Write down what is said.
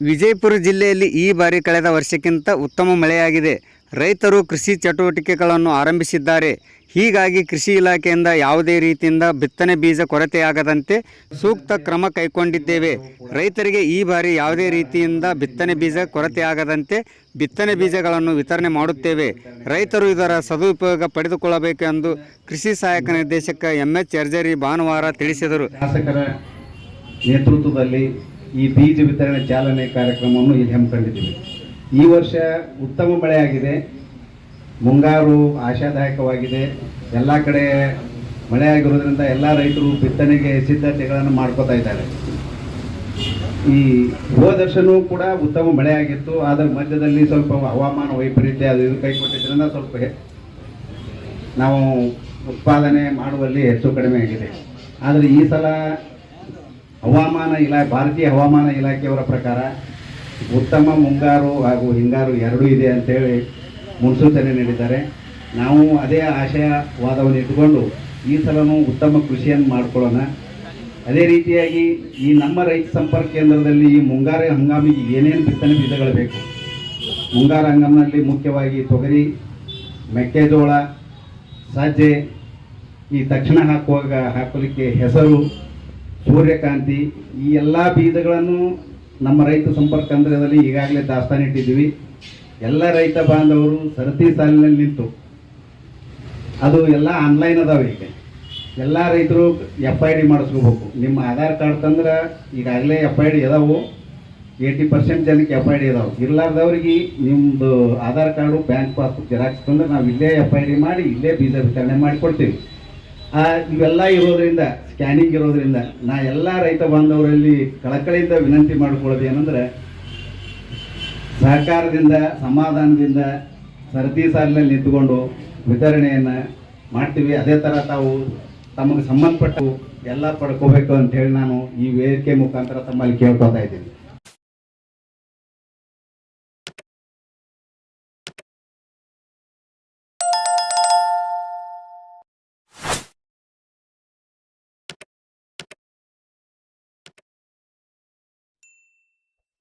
ವಿಜಯಪುರ ಜಿಲ್ಲೆಯಲ್ಲಿ ಈ ಬಾರಿ ಕಳೆದ ವರ್ಷಕ್ಕಿಂತ ಉತ್ತಮ ಮಳೆಯಾಗಿದೆ. ರೈತರು ಕೃಷಿ ಚಟುವಟಿಕೆಗಳನ್ನು ಆರಂಭಿಸಿದ್ದಾರೆ. ಹೀಗಾಗಿ ಕೃಷಿ ಇಲಾಖೆಯಿಂದ ಯಾವುದೇ ರೀತಿಯಿಂದ ಬಿತ್ತನೆ ಬೀಜ ಕೊರತೆಯಾಗದಂತೆ ಸೂಕ್ತ ಕ್ರಮ ಕೈಗೊಂಡಿದ್ದೇವೆ. ರೈತರಿಗೆ ಈ ಬಾರಿ ಯಾವುದೇ ರೀತಿಯಿಂದ ಬಿತ್ತನೆ ಬೀಜ ಕೊರತೆಯಾಗದಂತೆ ಬಿತ್ತನೆ ಬೀಜಗಳನ್ನು ವಿತರಣೆ ಮಾಡುತ್ತೇವೆ. ರೈತರು ಇದರ ಸದುಪಯೋಗ ಪಡೆದುಕೊಳ್ಳಬೇಕು ಎಂದು ಕೃಷಿ ಸಹಾಯಕ ನಿರ್ದೇಶಕ ಎಂ.ಎಚ್. ಯರ್ಜರಿ ಭಾನುವಾರ ತಿಳಿಸಿದರು. ಶಾಸಕರ ನೇತೃತ್ವದಲ್ಲಿ ಈ ಬೀಜ ವಿತರಣೆ ಚಾಲನೆ ಕಾರ್ಯಕ್ರಮವನ್ನು ಇಲ್ಲಿ ಹಮ್ಮಿಕೊಂಡಿದ್ದೀವಿ. ಈ ವರ್ಷ ಉತ್ತಮ ಮಳೆಯಾಗಿದೆ, ಮುಂಗಾರು ಆಶಾದಾಯಕವಾಗಿದೆ. ಎಲ್ಲ ಕಡೆ ಮಳೆಯಾಗಿರೋದ್ರಿಂದ ಎಲ್ಲ ರೈತರು ಬಿತ್ತನೆಗೆ ಸಿದ್ಧತೆಗಳನ್ನು ಮಾಡ್ಕೋತಾ ಇದ್ದಾರೆ. ಈ ಹೋದ ವರ್ಷವೂ ಕೂಡ ಉತ್ತಮ ಮಳೆಯಾಗಿತ್ತು, ಅದರ ಮಧ್ಯದಲ್ಲಿ ಸ್ವಲ್ಪ ಹವಾಮಾನ ವೈಪರೀತ್ಯ ಅದು ಇದು ಕೈಕೊಟ್ಟಿದ್ದರಿಂದ ಸ್ವಲ್ಪ ನಾವು ಉತ್ಪಾದನೆ ಮಾಡುವಲ್ಲಿ ಹೆಚ್ಚು ಕಡಿಮೆ ಆಗಿದೆ. ಆದರೆ ಈ ಸಲ ಭಾರತೀಯ ಹವಾಮಾನ ಇಲಾಖೆಯವರ ಪ್ರಕಾರ ಉತ್ತಮ ಮುಂಗಾರು ಹಾಗೂ ಹಿಂಗಾರು ಎರಡೂ ಇದೆ ಅಂತೇಳಿ ಮುನ್ಸೂಚನೆ ನೀಡಿದ್ದಾರೆ. ನಾವು ಅದೇ ಆಶಯವಾದವನ್ನು ಇಟ್ಟುಕೊಂಡು ಈ ಸಲನೂ ಉತ್ತಮ ಕೃಷಿಯನ್ನು ಮಾಡಿಕೊಳ್ಳೋಣ. ಅದೇ ರೀತಿಯಾಗಿ ಈ ನಮ್ಮ ರೈತ ಸಂಪರ್ಕ ಕೇಂದ್ರದಲ್ಲಿ ಈ ಮುಂಗಾರು ಹಂಗಾಮಿಗೆ ಏನೇನು ಬಿತ್ತನೆ ಬೀಜಗಳು ಬೇಕು, ಮುಂಗಾರು ಹಂಗಾಮಿನಲ್ಲಿ ಮುಖ್ಯವಾಗಿ ತೊಗರಿ, ಮೆಕ್ಕೆಜೋಳ, ಸಜ್ಜೆ, ಈ ತಕ್ಷಣ ಹಾಕಲಿಕ್ಕೆ ಹೆಸರು, ಸೂರ್ಯಕಾಂತಿ, ಈ ಎಲ್ಲ ಬೀಜಗಳನ್ನು ನಮ್ಮ ರೈತ ಸಂಪರ್ಕ ಕೇಂದ್ರದಲ್ಲಿ ಈಗಾಗಲೇ ದಾಸ್ತಾನು ಇಟ್ಟಿದ್ದೀವಿ. ಎಲ್ಲ ರೈತ ಬಾಂಧವರು ಸರತಿ ಸಾಲಿನಲ್ಲಿ ನಿಂತು, ಅದು ಎಲ್ಲ ಆನ್ಲೈನ್ ಅದಾವೆ. ಈಗ ಎಲ್ಲ ರೈತರು FID ಮಾಡಿಸ್ಕೋಬೇಕು. ನಿಮ್ಮ ಆಧಾರ್ ಕಾರ್ಡ್ ತಂದ್ರೆ ಈಗಾಗಲೇ FID ಇದಾವೆ, 80% ಜನಕ್ಕೆ FID ಇದಾವೆ. ಇರ್ಲಾರ್ದವ್ರಿಗೆ ನಿಮ್ಮದು Aadhaar card, bank passbook xerox ತಂದ್ರೆ ನಾವು ಇಲ್ಲೇ FID ಮಾಡಿ ಇಲ್ಲೇ ಬೀಜ ವಿತರಣೆ ಮಾಡಿಕೊಡ್ತೀವಿ. ಇವೆಲ್ಲ ಇರೋದ್ರಿಂದ, ಸ್ಕ್ಯಾನಿಂಗ್ ಇರೋದ್ರಿಂದ ನಾ ಎಲ್ಲ ರೈತ ಬಾಂಧವರಲ್ಲಿ ಕಳಕಳಿಯಿಂದ ವಿನಂತಿ ಮಾಡಿಕೊಳ್ಳೋದು ಏನಂದ್ರೆ, ಸಹಕಾರದಿಂದ ಸಮಾಧಾನದಿಂದ ಸರತಿ ಸಾಲಿನಲ್ಲಿ ನಿಂತುಕೊಂಡು ವಿತರಣೆಯನ್ನು ಮಾಡ್ತೀವಿ. ಅದೇ ಥರ ತಾವು ತಮಗೆ ಸಂಬಂಧಪಟ್ಟು ಎಲ್ಲ ಪಡ್ಕೋಬೇಕು ಅಂತೇಳಿ ನಾನು ಈ ವೇದಿಕೆ ಮುಖಾಂತರ ತಮ್ಮಲ್ಲಿ ಕೇಳ್ಕೊತಾ ಇದ್ದೀನಿ.